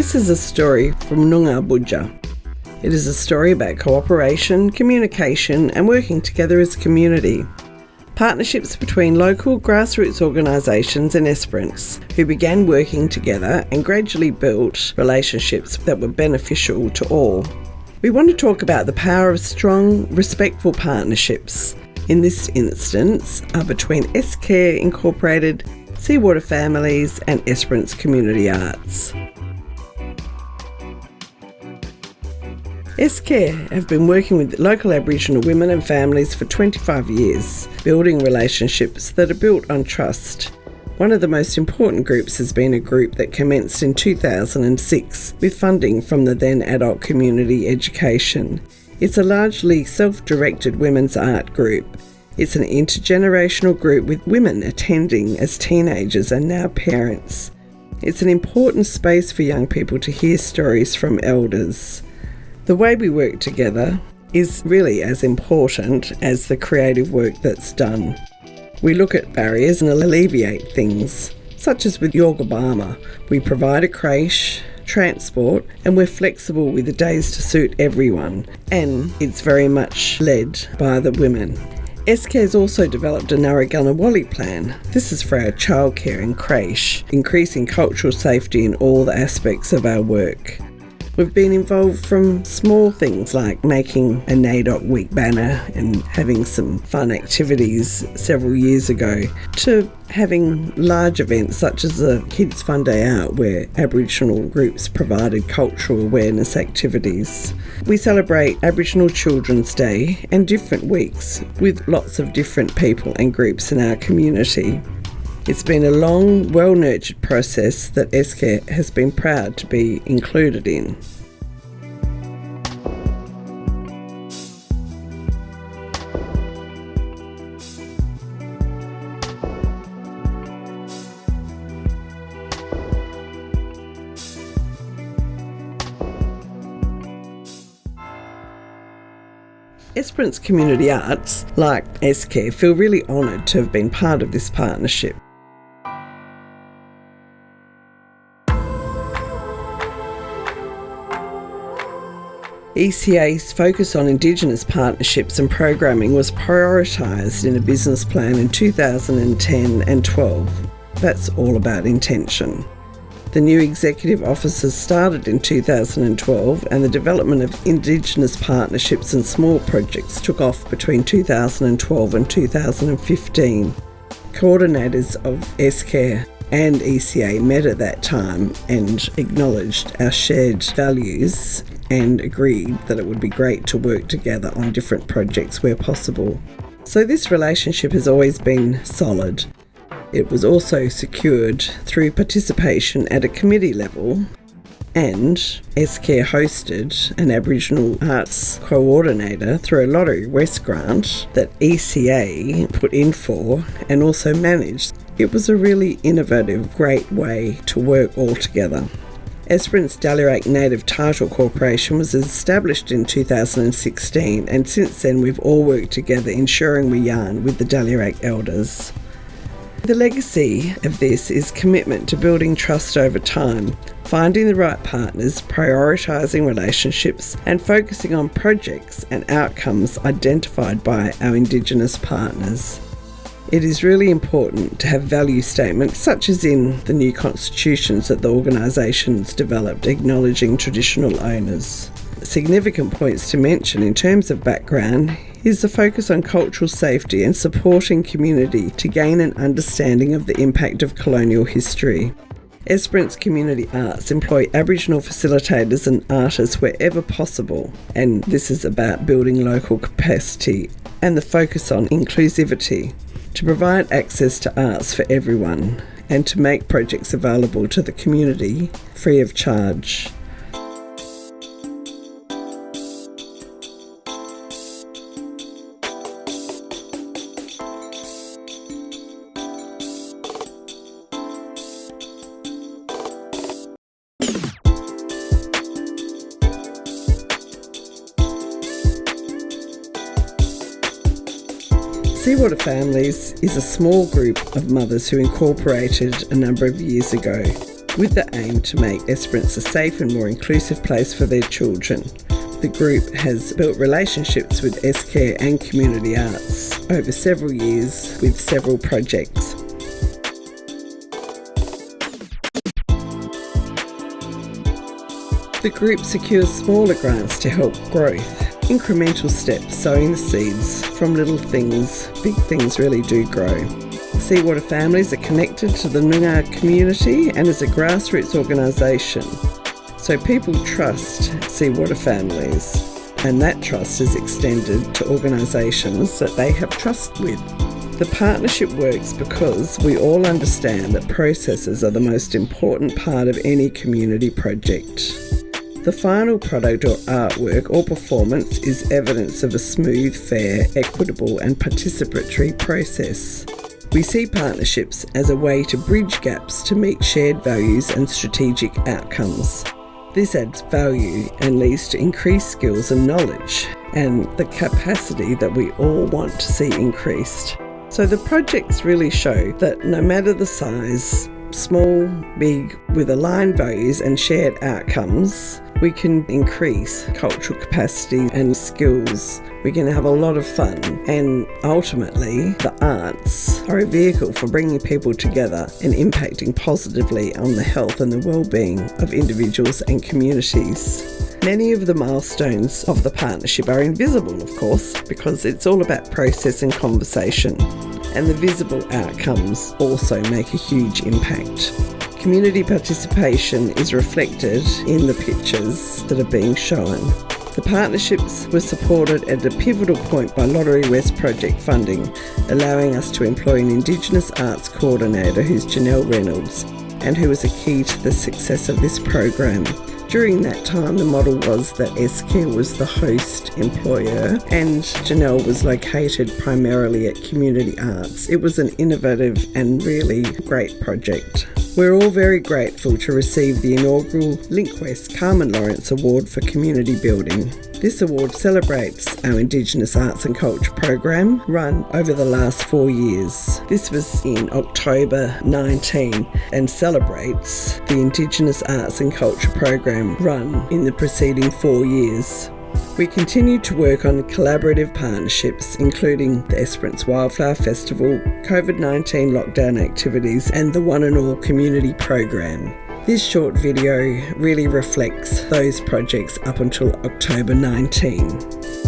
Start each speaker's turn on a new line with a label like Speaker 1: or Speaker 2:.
Speaker 1: This is a story from Noongar Boodja. It is a story about cooperation, communication and working together as a community. Partnerships between local grassroots organisations and Esperance, who began working together and gradually built relationships that were beneficial to all. We want to talk about the power of strong, respectful partnerships. In this instance are between ESCARE Incorporated, Seawater Families and Esperance Community Arts. ESCARE have been working with local Aboriginal women and families for 25 years, building relationships that are built on trust. One of the most important groups has been a group that commenced in 2006 with funding from the then Adult Community Education. It's a largely self-directed women's art group. It's an intergenerational group with women attending as teenagers and now parents. It's an important space for young people to hear stories from elders. The way we work together is really as important as the creative work that's done. We look at barriers and alleviate things, such as with Yorgabama. We provide a creche, transport, and we're flexible with the days to suit everyone, and it's very much led by the women. ESCARE has also developed a Narragunawali plan. This is for our childcare and creche, increasing cultural safety in all the aspects of our work. We've been involved from small things like making a NAIDOC week banner and having some fun activities several years ago to having large events such as the Kids Fun Day Out where Aboriginal groups provided cultural awareness activities. We celebrate Aboriginal Children's Day and different weeks with lots of different people and groups in our community. It's been a long, well-nurtured process that ESCARE has been proud to be included in. Esperance Community Arts, like ESCARE, feel really honoured to have been part of this partnership. ECA's focus on Indigenous partnerships and programming was prioritised in a business plan in 2010 and 12. That's all about intention. The new executive offices started in 2012 and the development of Indigenous partnerships and small projects took off between 2012 and 2015. Coordinators of ESCARE and ECA met at that time and acknowledged our shared values and agreed that it would be great to work together on different projects where possible. So this relationship has always been solid. It was also secured through participation at a committee level, and ESCARE hosted an Aboriginal Arts coordinator through a Lottery West grant that ECA put in for and also managed. It was a really innovative, great way to work all together. Esperance Tjaltjraak Native Title Corporation was established in 2016, and since then we've all worked together ensuring we yarn with the Tjaltjraak elders. The legacy of this is commitment to building trust over time, finding the right partners, prioritising relationships and focusing on projects and outcomes identified by our Indigenous partners. It is really important to have value statements such as in the new constitutions that the organisations developed acknowledging traditional owners. Significant points to mention in terms of background is the focus on cultural safety and supporting community to gain an understanding of the impact of colonial history. Esperance Community Arts employ Aboriginal facilitators and artists wherever possible, and this is about building local capacity and the focus on inclusivity, to provide access to arts for everyone and to make projects available to the community free of charge. Seawater Families is a small group of mothers who incorporated a number of years ago. with the aim to make Esperance a safe and more inclusive place for their children. The group has built relationships with ESCARE and community arts over several years with several projects. The group secures smaller grants to help growth. Incremental steps, sowing the seeds. From little things, big things really do grow. Seawater families are connected to the Noongar community and is a grassroots organisation. So people trust Seawater families, and that trust is extended to organisations that they have trust with. The partnership works because we all understand that processes are the most important part of any community project. The final product or artwork or performance is evidence of a smooth, fair, equitable and participatory process. We see partnerships as a way to bridge gaps to meet shared values and strategic outcomes. This adds value and leads to increased skills and knowledge and the capacity that we all want to see increased. So the projects really show that no matter the size, small, big, with aligned values and shared outcomes, we can increase cultural capacity and skills. We can have a lot of fun, and ultimately the arts are a vehicle for bringing people together and impacting positively on the health and the well-being of individuals and communities. Many of the milestones of the partnership are invisible, of course, because it's all about process and conversation, and the visible outcomes also make a huge impact. Community participation is reflected in the pictures that are being shown. The partnerships were supported at a pivotal point by Lottery West project funding, allowing us to employ an Indigenous arts coordinator who's Janelle Reynolds, and who was a key to the success of this program. During that time, the model was that ESCARE was the host employer and Janelle was located primarily at Community Arts. It was an innovative and really great project. We're all very grateful to receive the inaugural Link West Carmen Lawrence Award for Community Building. This award celebrates our Indigenous Arts and Culture program run over the last 4 years. This was in October 19 and celebrates the Indigenous Arts and Culture program run in the preceding 4 years. We continue to work on collaborative partnerships, including the Esperance Wildflower Festival, COVID-19 lockdown activities, and the One and All community program. This short video really reflects those projects up until October 19.